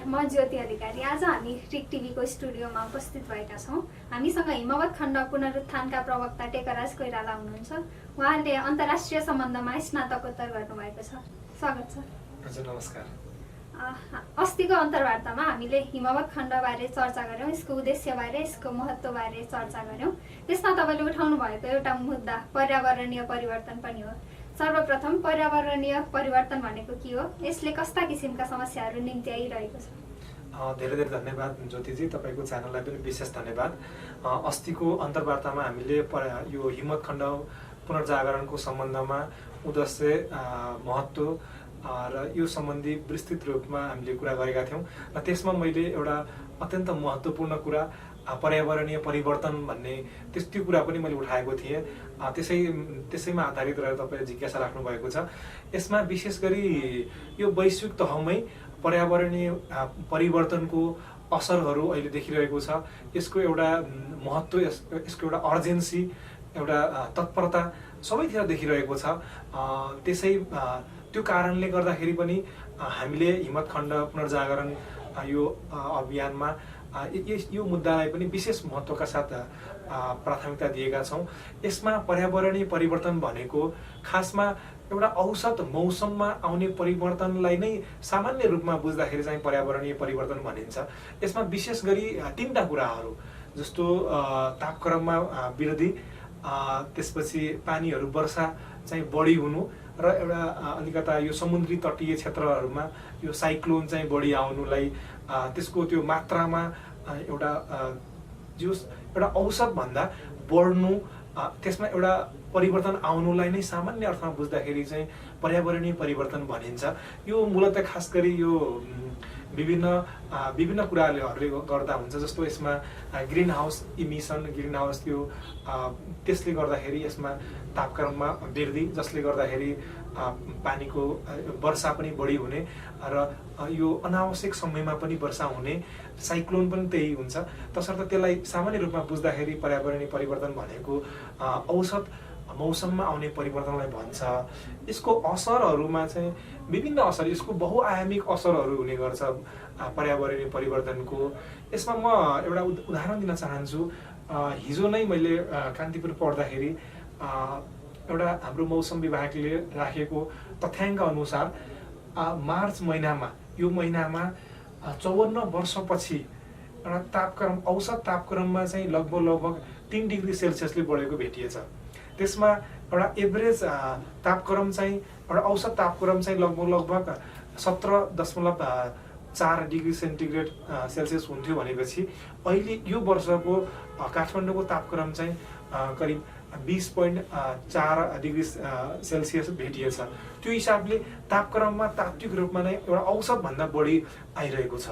नमस्कार, म ज्योति अधिकारी। आज हामी रिक टिभीको स्टुडियोमा उपस्थित भएका छौँ। हामीसँग हिमवत खण्ड पुनरुत्थानका प्रवक्ता टेकराज कोइराला हुनुहुन्छ। उहाँले अन्तर्राष्ट्रिय सम्बन्धमा स्नातकोत्तर गर्नुभएको छ। स्वागत छ। हजुर नमस्कार। अस्तिको अन्तर्वार्तामा हामीले हिमवत खण्डबारे चर्चा गऱ्यौँ, यसको उद्देश्यबारे, यसको महत्त्वबारे चर्चा गऱ्यौँ। त्यसमा तपाईँले उठाउनु भएको एउटा मुद्दा पर्यावरणीय परिवर्तन पनि हो। सर्वप्रथम पर्यावरणीय परिवर्तन भनेको के हो, यसले कस्ता किसिमका समस्याहरू निम्ति आइरहेको छ? धेरै धेरै धन्यवाद ज्योतिजी, तपाईँको च्यानललाई पनि विशेष धन्यवाद। अस्तिको अन्तर्वार्तामा हामीले यो हिमवत खण्ड पुनर्जागरणको सम्बन्धमा उद्देश्य, महत्त्व र यो सम्बन्धी विस्तृत रूपमा हामीले कुरा गरेका थियौँ र त्यसमा मैले एउटा अत्यन्त महत्त्वपूर्ण कुरा पर्यावरणीय परिवर्तन भन्ने त्यो कुरा पनि मैले उठाएको थिएँ। त्यसैमा आधारित रहेर तपाईँले जिज्ञासा राख्नु भएको छ। यसमा विशेष गरी यो वैश्विक तहमै पर्यावरणीय परिवर्तनको असरहरू अहिले देखिरहेको छ। यसको एउटा महत्त्व, यसको एउटा अर्जेन्सी, एउटा तत्परता सबैतिर देखिरहेको छ। त्यो कारणले गर्दाखेरि पनि हामीले हिमवत खण्ड पुनर्जागरण यो अभियानमा यो मुद्दालाई पनि विशेष महत्त्वका साथ प्राथमिकता दिएका छौँ। यसमा पर्यावरणीय परिवर्तन भनेको खासमा एउटा औसत मौसममा आउने परिवर्तनलाई नै सामान्य रूपमा बुझ्दाखेरि चाहिँ पर्यावरणीय परिवर्तन भनिन्छ। यसमा विशेष गरी तीनटा कुराहरू जस्तो तापक्रममा वृद्धि, त्यसपछि पानीहरू वर्षा चाहिँ बढी हुनु र एउटा अलिकता यो समुद्री तटीय क्षेत्रहरूमा यो साइक्लोन चाहिँ बढी आउनुलाई, त्यसको त्यो मात्रामा एउटा औसतभन्दा बढ्नु, त्यसमा एउटा परिवर्तन आउनुलाई नै सामान्य अर्थमा बुझ्दाखेरि चाहिँ पर्यावरणीय परिवर्तन भनिन्छ। यो मूलतः खास गरी यो विभिन्न कुराहरूले गर्दा हुन्छ। जस्तो यसमा green house emission, green house त्यसले गर्दाखेरि यसमा तापक्रममा वृद्धि, जसले गर्दाखेरि पानीको वर्षा पनि बढी हुने र यो अनावश्यक समयमा पनि वर्षा हुने, साइक्लोन पनि त्यही हुन्छ। तसर्थ त्यसलाई सामान्य रूपमा बुझ्दाखेरि पर्यावरणीय परिवर्तन भनेको औसत मौसममा आउने परिवर्तनलाई भन्छ। यसको असरहरूमा चाहिँ विभिन्न असर, यसको बहुआयामिक असरहरू हुने गर्छ पर्यावरणीय परिवर्तनको। यसमा म एउटा उदाहरण दिन चाहन्छु। हिजो नै मैले कान्तिपुर पढ्दाखेरि एउटा हाम्रो मौसम विभागले राखेको तथ्याङ्क अनुसार मार्च महिनामा, यो महिनामा 54 वर्षपछि एउटा तापक्रम, औसत तापक्रममा चाहिँ लगभग 3 डिग्री सेल्सियसले बढेको भेटिएछ। त्यसमा एउटा एभरेज तापक्रम चाहिँ, एउटा औसत तापक्रम चाहिँ लगभग 17.4 डिग्री सेन्टिग्रेड सेल्सियस हुन्थ्यो भनेपछि अहिले यो वर्षको काठमाडौँको तापक्रम चाहिँ करिब 20.4 डिग्री सेल्सियस भेटिएछ। त्यो हिसाबले तापक्रममा तात्विक रूपमा नै एउटा औसतभन्दा बढी आइरहेको छ।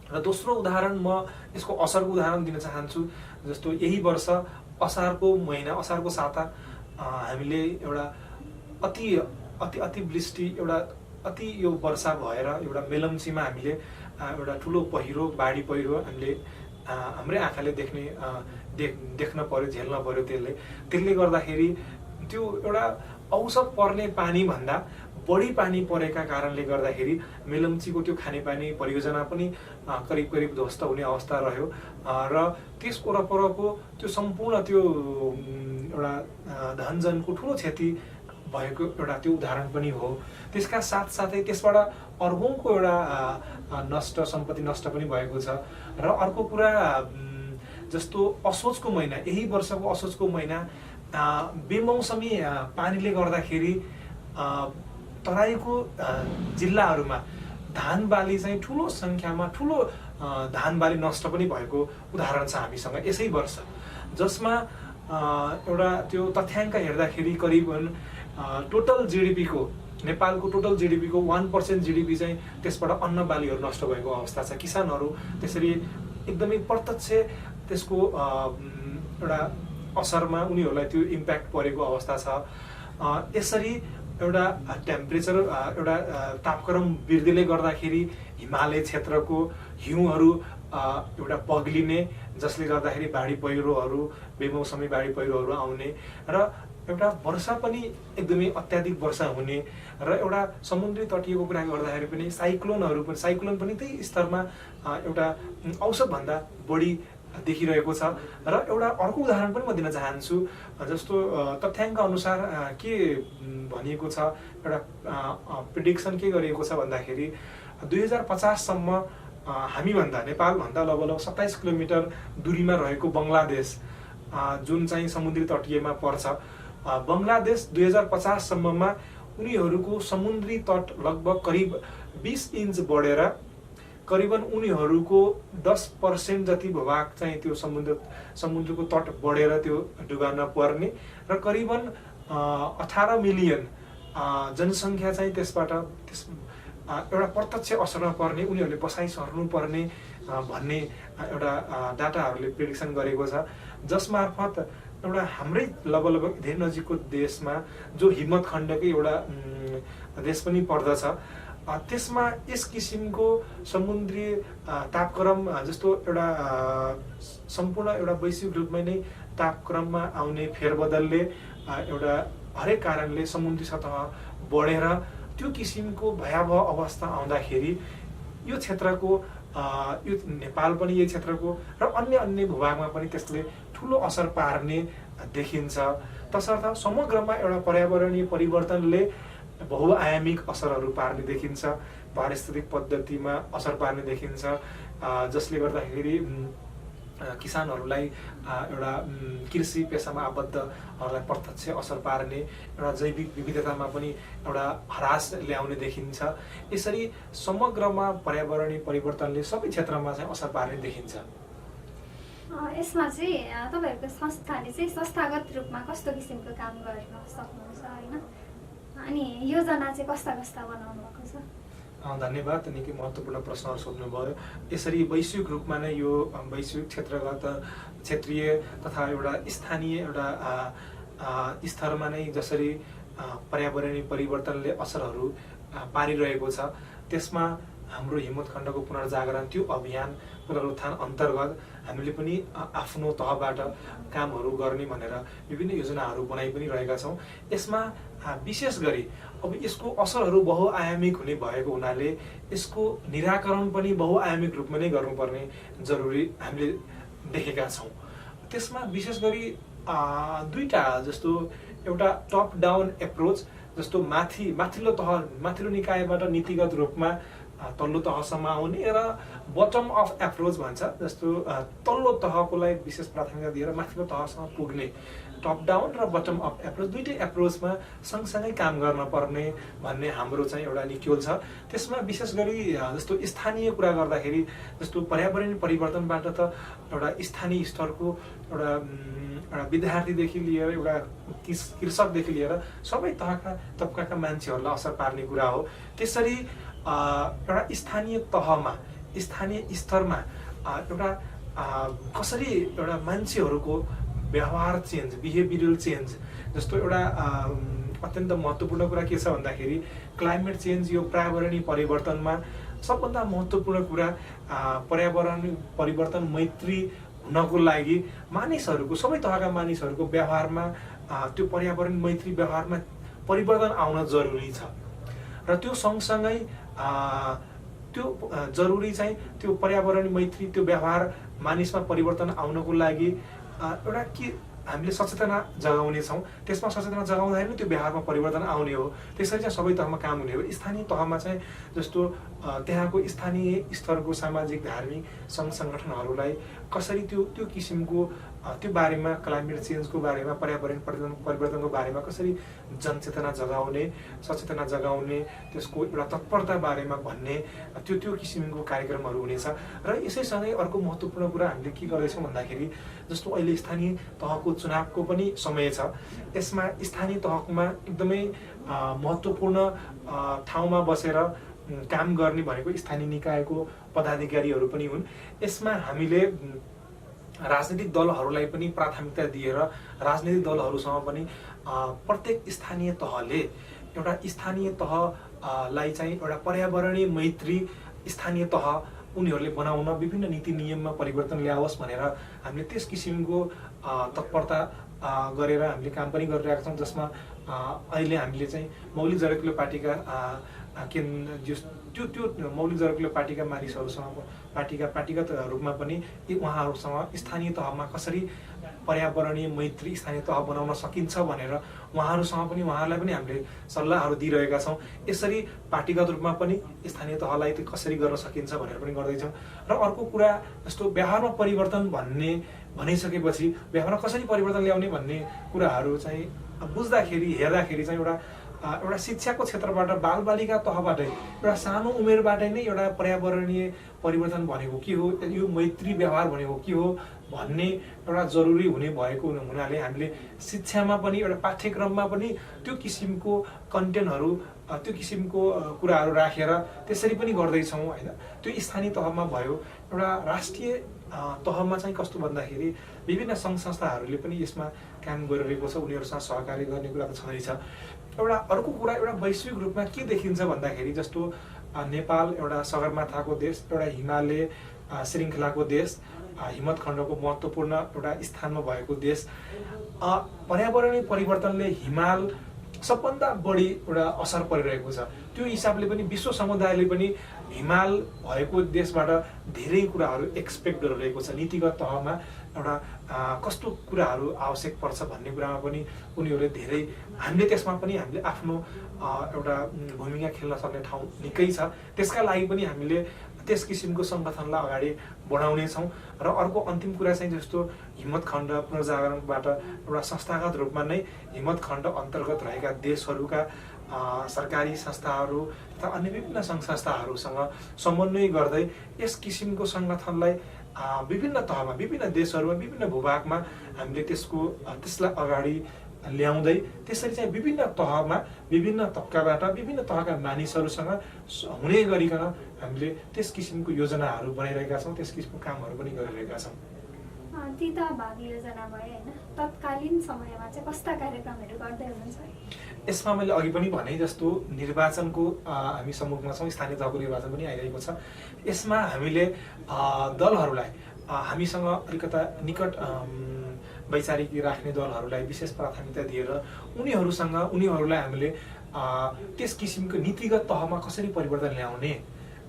र दोस्रो उदाहरण, म यसको असरको उदाहरण दिन चाहन्छु। जस्तो यही वर्ष असारको महिना, असारको साता हामीले एउटा अतिवृष्टि, एउटा अति यो वर्षा भएर एउटा मेलम्चीमा हामीले एउटा ठुलो पहिरो, बाढी पहिरो हामीले हाम्रै आँखाले देख्न पर्यो, झेल्न पर्यो। त्यसले गर्दाखेरि त्यो एउटा औसत पर्ने पानी भन्दा बढी पानी परेका कारणले गर्दाखेरि मेलम्चीको त्यो खानेपानी परियोजना पनि करिब ध्वस्त हुने अवस्था रह्यो र त्यसको वरपरको त्यो सम्पूर्ण त्यो एउटा धनजनको ठुलो क्षति भएको एउटा त्यो उदाहरण पनि हो। त्यसका साथसाथै त्यसबाट अर्बौंको एउटा सम्पत्ति नष्ट पनि भएको छ। र अर्को कुरा, जस्तो असोजको महिना, यही वर्षको असोजको महिना बेमौसमी पानीले गर्दाखेरि तराईको जिल्लाहरूमा धान बाली चाहिँ ठुलो संख्यामा धान बाली नष्ट पनि भएको उदाहरण छ हामीसँग यसै वर्ष, जसमा एउटा त्यो तथ्याङ्क हेर्दाखेरि करिबन टोटल जिडिपीको, नेपालको टोटल जिडिपीको 1% जिडिपी चाहिँ त्यसबाट अन्न बालीहरू नष्ट भएको अवस्था छ। किसानहरू त्यसरी एकदमै प्रत्यक्ष त्यसको एउटा असरमा उनीहरूलाई त्यो इम्प्याक्ट परेको अवस्था छ। यसरी एउटा टेम्परेचर, एउटा तापक्रम वृद्धिले गर्दाखेरि हिमालय क्षेत्रको हिउँहरू एउटा पग्लिने, जसले गर्दाखेरि बाढी पहिरोहरू, बेमौसमी बाढी पहिरोहरू आउने र एउटा वर्षा पनि एकदमै अत्याधिक वर्षा हुने र एउटा समुद्री तटीयको कुरा गर्दाखेरि पनि साइक्लोन पनि त्यही स्तरमा एउटा औसतभन्दा बढी देखिरहेको छ। र एउटा अर्को उदाहरण पनि म दिन चाहन्छु। जस्तो तथ्याङ्क अनुसार के भनिएको छ, एउटा प्रिडिक्सन के गरिएको छ भन्दाखेरि 2050 सम्म हामीभन्दा नेपालभन्दा लगभग 27 किलोमिटर दूरीमा रहेको बङ्गलादेश जुन चाहिँ समुद्री तटीयमा पर्छ, बङ्गलादेश 2050 सम्ममा उनीहरूको समुद्री तट लगभग करिब 20 इन्च बढेर करिबन उनीहरूको 10% जति भूभाग चाहिँ त्यो समुद्रको तट बढेर त्यो डुबानमा पर्ने र करिबन 18 मिलियन जनसङ्ख्या चाहिँ त्यसबाट एउटा प्रत्यक्ष असरमा पर्ने, उनीहरूले बसाइ सर्नु पर्ने भन्ने एउटा डाटाहरूले प्रेडिक्सन गरेको छ। जसमार्फत एउटा हाम्रै लगभग धेरै नजिकको देशमा जो हिम्मत खण्डकै एउटा देश पनि पर्दछ, त्यसमा यस किसिमको समुद्री तापक्रम जस्तो एउटा सम्पूर्ण एउटा वैश्विक रूपमै नै तापक्रममा आउने फेरबदलले एउटा हरेक कारणले समुद्री सतह बढेर त्यो किसिमको भयावह अवस्था आउँदाखेरि यो क्षेत्रको यो नेपाल पनि यही क्षेत्रको र अन्य भूभागमा पनि त्यसले ठुलो असर पार्ने देखिन्छ। तसर्थ समग्रमा एउटा पर्यावरणीय परिवर्तनले बहुआयामिक असरहरू पार्ने देखिन्छ, पारिस्थितिक पद्धतिमा असर पार्ने देखिन्छ, जसले गर्दाखेरि किसानहरूलाई एउटा कृषि पेसामा आबद्धहरूलाई प्रत्यक्ष असर पार्ने, एउटा जैविक विविधतामा पनि एउटा ह्रास ल्याउने देखिन्छ। यसरी समग्रमा पर्यावरणीय परिवर्तनले सबै क्षेत्रमा चाहिँ असर पार्ने देखिन्छ। यसमा चाहिँ तपाईँहरूको संस्थाले चाहिँ संस्थागत रूपमा कस्तो किसिमको काम गर्न सक्नुहुन्छ होइन, अनि योजना चाहिँ कस्ता बनाउनु भएको छ? धन्यवाद, निकै महत्त्वपूर्ण प्रश्नहरू सोध्नुभयो। यसरी वैश्विक रूपमा नै यो वैश्विक क्षेत्रीय तथा एउटा स्थानीय एउटा स्तरमा नै जसरी पर्यावरणीय परिवर्तनले असरहरू पारिरहेको छ, त्यसमा हाम्रो हिम्मत खण्डको पुनर्जागरण त्यो अभियान पुनरुत्थान अन्तर्गत हामीले पनि आफ्नो तहबाट कामहरू गर्ने भनेर विभिन्न योजनाहरू बनाइ पनि रहेका छौँ। यसमा विशेष गरी अब यसको असरहरू बहुआयामिक हुने भएको हुनाले यसको निराकरण पनि बहुआयामिक रूपमा नै गर्नुपर्ने जरुरी हामीले देखेका छौँ। त्यसमा विशेष गरी दुईटा, जस्तो एउटा टप डाउन एप्रोच, जस्तो माथिल्लो निकायबाट नीतिगत रूपमा तल्लो तहसम्म आउने, र बटम अफ एप्रोच भन्छ, जस्तो तल्लो तहकोलाई विशेष प्राथमिकता दिएर माथिल्लो तहसम्म पुग्ने। टप डाउन र बटम अप एप्रोच दुईटै एप्रोचमा सँगसँगै काम गर्न पर्ने भन्ने हाम्रो चाहिँ एउटा निक्योल छ। त्यसमा विशेष गरी जस्तो स्थानीय कुरा गर्दाखेरि, जस्तो पर्यावरणीय परिवर्तनबाट त एउटा स्थानीय स्तरको एउटा विद्यार्थीदेखि लिएर एउटा कृषकदेखि लिएर सबै तबकाका मान्छेहरूलाई असर पार्ने कुरा हो। त्यसरी एउटा स्थानीय तहमा, स्थानीय स्तरमा एउटा कसरी एउटा मान्छेहरूको व्यवहार चेन्ज, बिहेभियरल चेन्ज, जस्तो एउटा अत्यन्त महत्त्वपूर्ण कुरा के छ भन्दाखेरि क्लाइमेट चेन्ज, यो पर्यावरणीय परिवर्तनमा सबभन्दा महत्त्वपूर्ण कुरा पर्यावरण परिवर्तन मैत्री हुनको लागि मानिसहरूको, सबै तहका मानिसहरूको व्यवहारमा त्यो पर्यावरण मैत्री व्यवहारमा परिवर्तन आउन जरुरी छ। र त्यो सँगसँगै त्यो जरुरी चाहिँ त्यो पर्यावरण मैत्री त्यो व्यवहार मानिसमा परिवर्तन आउनको लागि एउटा के हामीले सचेतना जगाउने छौँ। त्यसमा सचेतना जगाउँदाखेरि नै त्यो व्यवहारमा परिवर्तन आउने हो। त्यसरी चाहिँ सबै तहमा काम हुने हो। स्थानीय तहमा चाहिँ जस्तो त्यहाँको स्थानीय स्तरको सामाजिक धार्मिक सङ्घ सङ्गठनहरूलाई कसरी त्यो किसिमको त्यो बारेमा, क्लाइमेट चेन्जको बारेमा, पर्यावरण परिवर्तनको बारेमा कसरी जनचेतना जगाउने, सचेतना जगाउने, त्यसको एउटा तत्परता बारेमा भन्ने त्यो किसिमको कार्यक्रमहरू हुनेछ। र यसैसँगै अर्को महत्त्वपूर्ण कुरा हामीले के गर्दैछौँ भन्दाखेरि, जस्तो अहिले स्थानीय तहको चुनावको पनि समय छ। यसमा स्थानीय तहमा एकदमै महत्त्वपूर्ण ठाउँमा बसेर काम गर्ने भनेको स्थानीय निकायको पदाधिकारीहरू पनि हुन्। यसमा हामीले राजनीतिक दलहरूलाई पनि प्राथमिकता दिएर राजनीतिक दलहरूसँग पनि प्रत्येक स्थानीय तहले एउटा स्थानीय तहलाई चाहिँ एउटा पर्यावरणीय मैत्री स्थानीय तह उनीहरूले बनाउन विभिन्न नीति नियममा परिवर्तन ल्याओस् भनेर हामीले त्यस किसिमको तत्परता गरेर हामीले काम पनि गरिरहेका छौँ, जसमा अहिले हामीले चाहिँ मौलिक जरकिलो पार्टीका त्यो मौलिक जरकिलो पार्टीका मानिसहरूसँग पार्टीगत रूपमा पनि उहाँहरूसँग स्थानीय तहमा कसरी पर्यावरणीय मैत्री स्थानीय तह बनाउन सकिन्छ भनेर उहाँहरूलाई पनि हामीले सल्लाहहरू दिइरहेका छौँ। यसरी पार्टीगत रूपमा पनि स्थानीय तहलाई त्यो कसरी गर्न सकिन्छ भनेर पनि गर्दैछौँ। र अर्को कुरा जस्तो व्यवहारमा परिवर्तन भनिसकेपछि व्यवहारमा कसरी परिवर्तन ल्याउने भन्ने कुराहरू चाहिँ हेर्दाखेरि चाहिँ एउटा शिक्षाको क्षेत्रबाट बालबालिका तहबाटै एउटा सानो उमेरबाटै नै एउटा पर्यावरणीय परिवर्तन भनेको के हो, यो मैत्री व्यवहार भनेको के हो भन्ने एउटा जरुरी भएको हुनाले हामीले शिक्षामा पनि एउटा पाठ्यक्रममा पनि त्यो किसिमको कन्टेन्टहरू त्यो किसिमको कुराहरू राखेर त्यसरी पनि गर्दैछौँ होइन। त्यो स्थानीय तहमा भयो। एउटा राष्ट्रिय तहमा चाहिँ कस्तो भन्दाखेरि विभिन्न सङ्घ संस्थाहरूले पनि यसमा काम गरिरहेको छ, उनीहरूसँग सहकार्य गर्ने कुरा त छँदैछ। एउटा अर्को कुरा एउटा वैश्विक रूपमा के देखिन्छ भन्दाखेरि जस्तो नेपाल एउटा सगरमाथाको देश, एउटा हिमालय श्रृङ्खलाको देश, हिमत खण्डको महत्त्वपूर्ण एउटा स्थानमा भएको देश। पर्यावरणीय परिवर्तनले हिमाल सबभन्दा बढी एउटा असर परिरहेको छ। त्यो हिसाबले पनि विश्व समुदायले पनि हिमाल भएको देशबाट धेरै कुराहरू एक्सपेक्ट गरिरहेको छ। नीतिगत तहमा एउटा कस्तो कुराहरू आवश्यक पर्छ भन्ने कुरामा पनि उनीहरूले धेरै हामीले त्यसमा पनि हामीले आफ्नो एउटा भूमिका खेल्न सक्ने ठाउँ निकै छ। त्यसका लागि पनि हामीले त्यस किसिमको सङ्गठनलाई अगाडि बढाउनेछौँ। र अर्को अन्तिम कुरा चाहिँ जस्तो हिम्मत खण्ड पुनर्जागरणबाट एउटा संस्थागत रूपमा नै हिम्मत खण्ड अन्तर्गत रहेका देशहरूका सरकारी संस्थाहरू तथा अन्य विभिन्न सङ्घ संस्थाहरूसँग समन्वय गर्दै यस किसिमको सङ्गठनलाई विभिन्न तहमा विभिन्न देशहरूमा विभिन्न भूभागमा हामीले त्यसलाई अगाडि ल्याउँदै त्यसरी चाहिँ विभिन्न तहमा विभिन्न तबकाबाट विभिन्न तहका मानिसहरूसँग हुने गरिकन हामीले त्यस किसिमको योजनाहरू बनाइरहेका छौँ, त्यस किसिमको कामहरू पनि गरिरहेका छौँ। ती त भावी योजना भयो होइन, तत्कालीन समयमा चाहिँ कस्ता कार्यक्रमहरू गर्दै हुनुहुन्छ? यसमा मैले अघि पनि भने जस्तो निर्वाचनको हामी सम्मुखमा छौँ, स्थानीय तहको निर्वाचन पनि आइरहेको छ। यसमा हामीले दलहरूलाई हामीसँग अलिकता निकट वैचारिक राख्ने दलहरूलाई विशेष प्राथमिकता दिएर उनीहरूलाई हामीले त्यस किसिमको नीतिगत तहमा कसरी परिवर्तन ल्याउने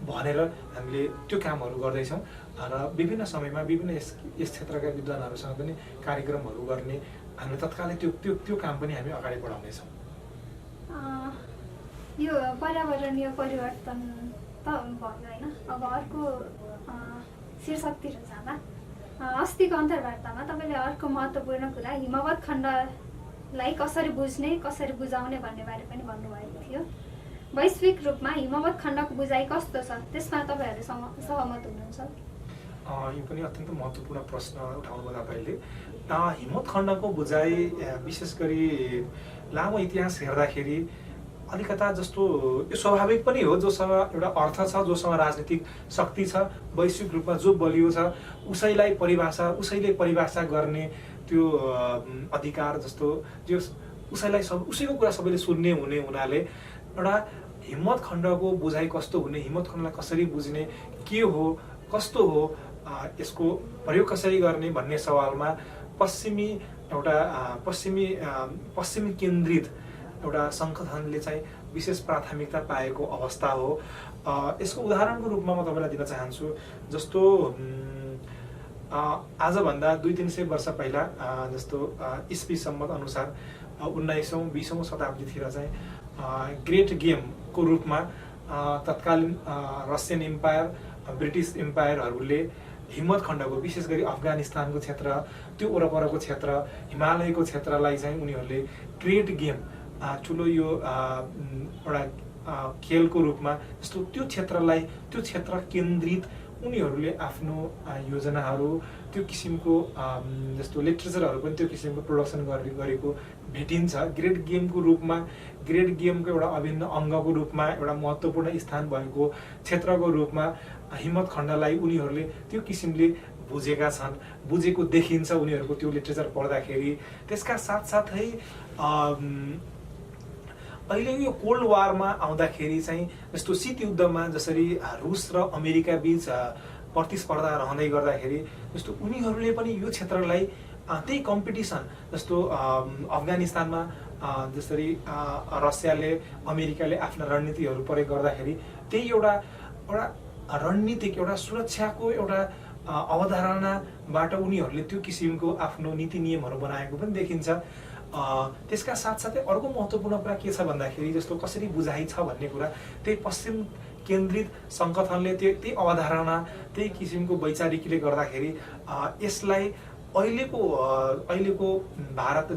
भनेर हामीले त्यो कामहरू गर्दैछौँ। र विभिन्न समयमा विभिन्न यस क्षेत्रका विद्वानहरूसँग पनि कार्यक्रमहरू गर्ने हामीले तत्कालै त्यो काम पनि हामी अगाडि बढाउनेछौँ। यो पर्यावरणीय परिवर्तन त भयो होइन, अब अर्को शीर्षकतिर जाँदा अस्तिको अन्तर्वार्तामा तपाईँले अर्को महत्त्वपूर्ण कुरा हिमवत् खण्डलाई कसरी बुझ्ने कसरी बुझाउने भन्ने बारे पनि भन्नुभएको थियो। वैश्विक रूपमा हिमवत् खण्डको बुझाइ कस्तो छ, त्यसमा तपाईँहरू सहमत हुनुहुन्छ? यो पनि अत्यन्त महत्त्वपूर्ण प्रश्न उठाउनु भयो तपाईँले। हिमवत् खण्डको बुझाइ विशेष गरी लामो इतिहास हेर्दाखेरि अलिकता जस्तो यो स्वाभाविक पनि हो, जोसँग एउटा अर्थ छ, जोसँग राजनीतिक शक्ति छ, वैश्विक रूपमा जो बलियो छ उसैले परिभाषा गर्ने त्यो अधिकार जस्तो जो उसैको कुरा सबैले सुन्ने हुनाले एउटा हिमवत् खण्डको बुझाइ कस्तो हुने, हिमवत् खण्डलाई कसरी बुझ्ने, के हो कस्तो हो, यसको प्रयोग कसरी गर्ने भन्ने सवालमा पश्चिमी केन्द्रित एउटा सङ्गठनले चाहिँ विशेष प्राथमिकता पाएको अवस्था हो। यसको उदाहरणको रूपमा म तपाईँलाई दिन चाहन्छु। जस्तो आजभन्दा 200-300 वर्ष पहिला जस्तो इस्वी सम्मत अनुसार 19औं-20औं शताब्दीतिर चाहिँ ग्रेट गेमको रूपमा तत्कालीन रसियन इम्पायर ब्रिटिस इम्पायरहरूले हिमवत् खण्डको विशेष गरी अफगानिस्तानको क्षेत्र, त्यो वरपरको क्षेत्र, हिमालयको क्षेत्रलाई चाहिँ उनीहरूले ग्रेट गेम ठुलो यो एउटा खेलको रूपमा जस्तो त्यो क्षेत्र केन्द्रित उनीहरूले आफ्नो योजनाहरू त्यो किसिमको जस्तो लिटरेचरहरू पनि त्यो किसिमको प्रोडक्सन गरेको भेटिन्छ। ग्रेट गेमको रूपमा ग्रेट गेमको एउटा अभिन्न अङ्गको रूपमा एउटा महत्त्वपूर्ण स्थान भएको क्षेत्रको रूपमा हिमवत् खण्डलाई उनीहरूले त्यो किसिमले बुझेको देखिन्छ उनीहरूको त्यो लिटरेचर पढ्दाखेरि। त्यसका साथसाथै अहिले यो कोल्ड वारमा आउँदाखेरि चाहिँ जस्तो शीत युद्धमा जसरी रुस र अमेरिका बीच प्रतिस्पर्धा रहँदै गर्दाखेरि जस्तो उनीहरूले पनि यो क्षेत्रलाई त्यही कम्पिटिसन जस्तो अफगानिस्तानमा जसरी रसियाले अमेरिकाले आफ्ना रणनीतिहरू प्रयोग गर्दाखेरि त्यही एउटा रणनीतिक एउटा सुरक्षाको एउटा अवधारणाबाट उनीहरूले त्यो किसिमको आफ्नो नीति नियमहरू बनाएको पनि देखिन्छ। त्यसका साथसाथै अर्को महत्त्वपूर्ण कुरा के छ भन्दाखेरि जस्तो कसरी बुझाइ छ भन्ने कुरा त्यही पश्चिम केन्द्रित सङ्गठनले त्यही अवधारणा त्यही किसिमको वैचारिकीले गर्दाखेरि यसलाई अहिलेको भारत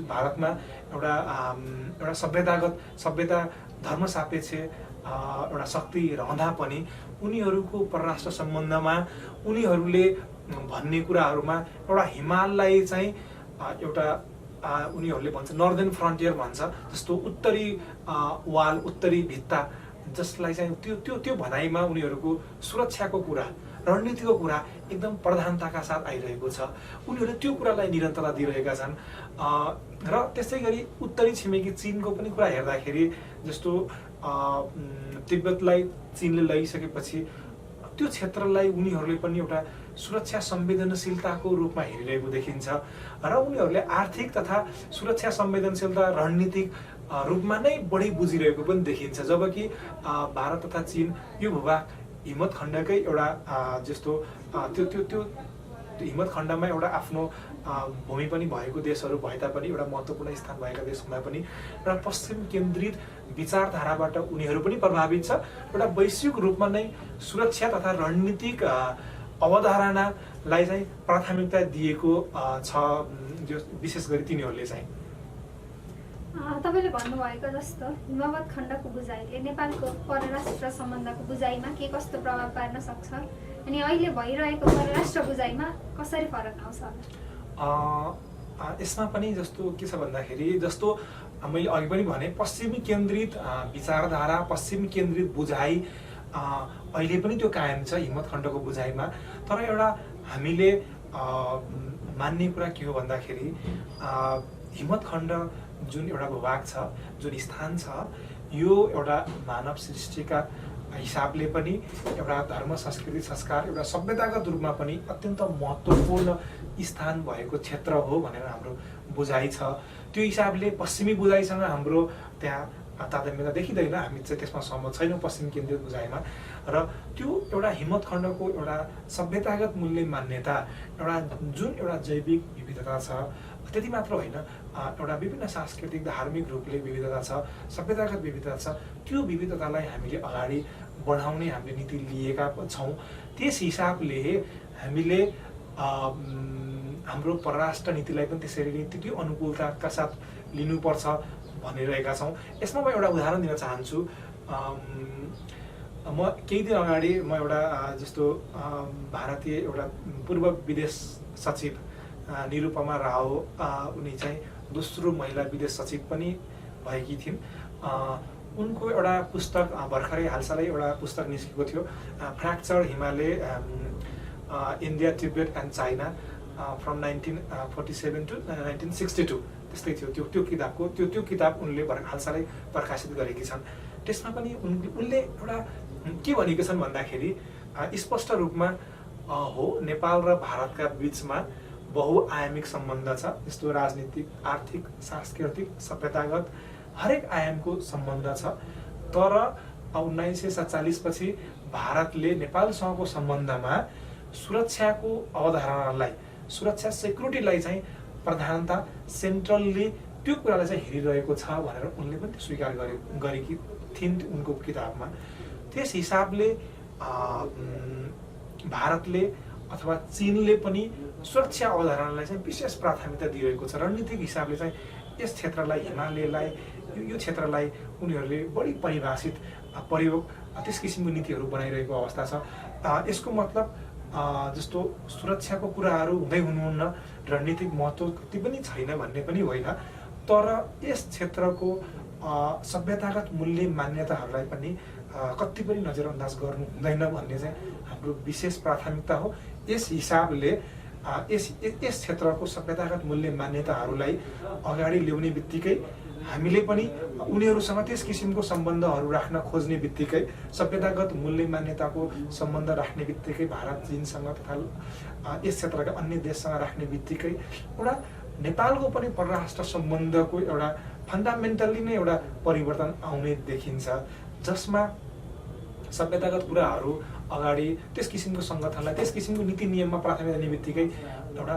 भारतमा एउटा सभ्यता धर्मसापेक्ष एउटा शक्ति रहँदा पनि उनीहरूको परराष्ट्र सम्बन्धमा उनीहरूले भन्ने कुराहरूमा एउटा हिमाललाई चाहिँ एउटा उनीहरूले भन्छ नर्दर्न फ्रन्टियर भन्छ जस्तो उत्तरी वाल उत्तरी भित्ता जसलाई चाहिँ त्यो भनाइमा उनीहरूको सुरक्षाको कुरा रणनीतिको कुरा एकदम प्रधानताका साथ आइरहेको छ। उनीहरूले त्यो कुरालाई निरन्तरता दिइरहेका छन् र त्यसै गरी उत्तरी छिमेकी चीनको पनि कुरा हेर्दाखेरि जस्तो तिब्बतलाई चीनले लैसकेपछि त्यो क्षेत्रलाई उनीहरूले पनि एउटा सुरक्षा संवेदनशीलताको रूपमा हेरिरहेको देखिन्छ र उनीहरूले आर्थिक तथा सुरक्षा संवेदनशीलता रणनीतिक रूपमा नै बढी बुझिरहेको पनि देखिन्छ। जबकि भारत तथा चीन यो भूभाग हिमत खण्डकै एउटा जस्तो त्यो हिमत खण्डमा एउटा आफ्नो भूमि पनि भएको देशहरू भए तापनि एउटा महत्त्वपूर्ण स्थान भएका देश हुँदा पनि एउटा पश्चिम केन्द्रित विचारधाराबाट उनीहरू पनि प्रभावित छ। एउटा वैश्विक रूपमा नै सुरक्षा तथा रणनीतिक अवधारणालाई चाहिँ प्राथमिकता दिएको छ जो विशेष गरी तिनीहरूले चाहिँ। तपाईँले भन्नुभएको जस्तो हिमवत खण्डको बुझाइले नेपालको परराष्ट्र सम्बन्धको बुझाइमा के कस्तो प्रभाव पार्न सक्छ अनि अहिले भइरहेको परराष्ट्र बुझाइमा कसरी फरक आउँछ? यसमा पनि जस्तो के छ भन्दाखेरि जस्तो मैले अघि पनि भने पश्चिमी केन्द्रित विचारधारा पश्चिमी केन्द्रित बुझाइ अहिले पनि त्यो कायम छ हिमत खण्डको बुझाइमा। तर एउटा हामीले मान्ने कुरा के हो भन्दाखेरि हिमत खण्ड जुन एउटा भूभाग छ जुन स्थान छ यो एउटा मानव सृष्टिका हिसाबले पनि एउटा धर्म संस्कृति संस्कार एउटा सभ्यतागत रूपमा पनि अत्यन्त महत्त्वपूर्ण स्थान भएको क्षेत्र हो भनेर हाम्रो बुझाइ छ। त्यो हिसाबले पश्चिमी बुझाइसँग हाम्रो त्यहाँ तादात्म्यता देखिँदैन, हामी चाहिँ त्यसमा सहमत छैनौँ पश्चिम केन्द्रित बुझाइमा। र त्यो एउटा हिमत खण्डको एउटा सभ्यतागत मूल्य मान्यता एउटा जुन एउटा जैविक विविधता छ त्यति मात्र होइन एउटा विभिन्न सांस्कृतिक धार्मिक रूपले विविधता छ सभ्यतागत विविधता छ त्यो विविधतालाई हामीले अगाडि बढाउने हामीले नीति लिएका छौँ। त्यस हिसाबले हामीले हाम्रो परराष्ट्र नीतिलाई पनि त्यसरी नै त्यो अनुकूलताका साथ लिनुपर्छ भनिरहेका छौँ। यसमा म एउटा उदाहरण दिन चाहन्छु। म केही दिन अगाडि म एउटा जस्तो भारतीय एउटा पूर्व विदेश सचिव निरुपमा राव उनी चाहिँ दोस्रो महिला विदेश सचिव पनि भएकी थिइन्। उनको एउटा पुस्तक भर्खरै हालसालै एउटा पुस्तक निस्केको थियो fracture Himalaya India Tibet and China from 1947 to 1962 त्यस्तै थियो त्यो किताबको त्यो किताब उनले हालसालै प्रकाशित गरेकी छन्। त्यसमा पनि उनले एउटा के भनेको छन् भन्दाखेरि स्पष्ट रूपमा हो नेपाल र भारतका बीचमा बहुआयामिक सम्बन्ध छ जस्तो राजनीतिक आर्थिक सांस्कृतिक सभ्यतागत हरेक आयामको सम्बन्ध छ। तर 1947 पछि भारतले नेपालसँगको सम्बन्धमा सुरक्षाको अवधारणालाई सुरक्षा सेक्युरिटीलाई चाहिँ प्रधानता सेन्ट्रलले त्यो कुरालाई चाहिँ हेरिरहेको छ भनेर उनले पनि स्वीकार गरेकी थिइन् उनको किताबमा। त्यस हिसाबले भारतले अथवा चीनले पनि सुरक्षा अवधारणालाई चाहिँ विशेष प्राथमिकता दिइरहेको छ। रणनीतिक हिसाबले चाहिँ यस क्षेत्रलाई हिमालयलाई यो क्षेत्रलाई उनीहरूले बढी परिभाषित प्रयोग त्यस किसिमको नीतिहरू बनाइरहेको अवस्था छ। यसको मतलब जस्तो सुरक्षाको कुराहरू हुँदै हुनुहुन्न रणनीतिक महत्त्व कति पनि छैन भन्ने पनि होइन। तर यस क्षेत्रको सभ्यतागत मूल्य मान्यताहरूलाई पनि कति पनि नजरअन्दाज गर्नु हुँदैन भन्ने चाहिँ हाम्रो विशेष प्राथमिकता हो। यस हिसाबले यस क्षेत्रको सभ्यतागत मूल्य मान्यताहरूलाई अगाडि ल्याउने बित्तिकै हामीले पनि उनीहरूसँग त्यस किसिमको सम्बन्धहरू राख्न खोज्ने बित्तिकै सभ्यतागत मूल्य मान्यताको सम्बन्ध राख्ने बित्तिकै भारत चीनसँग तथा यस क्षेत्रका अन्य देशसँग राख्ने बित्तिकै एउटा नेपालको पनि परराष्ट्र सम्बन्धको एउटा फन्डामेन्टल्ली नै एउटा परिवर्तन आउने देखिन्छ, जसमा सभ्यतागत कुराहरू अगाडि त्यस किसिमको सङ्गठनलाई त्यस किसिमको नीति नियममा प्राथमिकता दिने बित्तिकै एउटा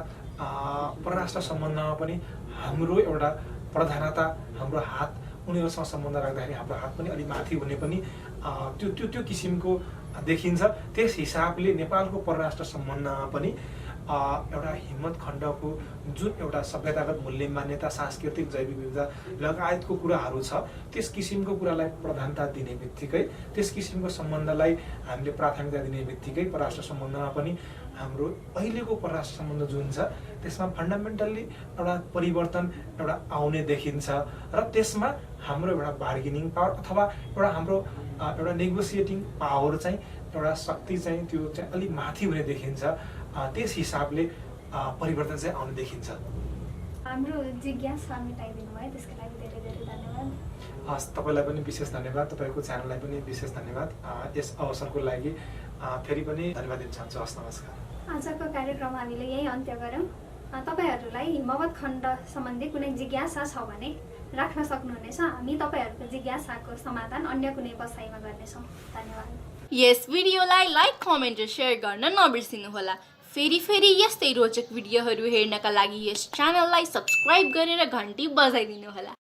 परराष्ट्र सम्बन्धमा पनि हाम्रो एउटा प्रधानता, हाम्रो हात उनीहरूसँग सम्बन्ध राख्दाखेरि हाम्रो हात पनि अलिक माथि हुने पनि त्यो किसिमको देखिन्छ। त्यस हिसाबले नेपालको परराष्ट्र सम्बन्धमा पनि एउटा हिम्मत खण्डको जुन एउटा सभ्यतागत मूल्य मान्यता, सांस्कृतिक जैविक विविधता लगायतको कुराहरू छ, त्यस किसिमको कुरालाई प्रधानता दिने बित्तिकै, त्यस किसिमको सम्बन्धलाई हामीले प्राथमिकता दिने बित्तिकै परराष्ट्र सम्बन्धमा पनि हाम्रो अहिलेको परराष्ट्र सम्बन्ध जुन छ त्यसमा फन्डामेन्टल्ली एउटा परिवर्तन एउटा आउने देखिन्छ र त्यसमा हाम्रो एउटा बार्गेनिङ पावर अथवा एउटा हाम्रो एउटा नेगोसिएटिङ पावर चाहिँ एउटा शक्ति चाहिँ त्यो चाहिँ अलिक माथि हुने देखिन्छ। त्यस हिसाबले परिवर्तन चाहिँ आउने देखिन्छ। हाम्रो जिज्ञासा मेटाइदिनु भयो, त्यसको लागि धेरै धेरै धन्यवाद। हस्, तपाईँलाई पनि विशेष धन्यवाद, तपाईँको च्यानललाई पनि विशेष धन्यवाद। यस अवसरको लागि फेरि पनि धन्यवाद दिन चाहन्छु। हस्, नमस्कार। आजको कार्यक्रम हामीले यही अन्त्य गरौँ। तपाईँहरूलाई हिमवत खण्ड सम्बन्धी कुनै जिज्ञासा छ भने राख्न सक्नुहुनेछ। हामी तपाईँहरूको जिज्ञासाको समाधान अन्य कुनै बसाइमा गर्नेछौँ। धन्यवाद। यस भिडियोलाई लाइक, कमेन्ट र सेयर गर्न नबिर्सिनुहोला। फेरि यस्तै रोचक भिडियोहरू हेर्नका लागि यस च्यानललाई सब्स्क्राइब गरेर घन्टी बजाइदिनुहोला।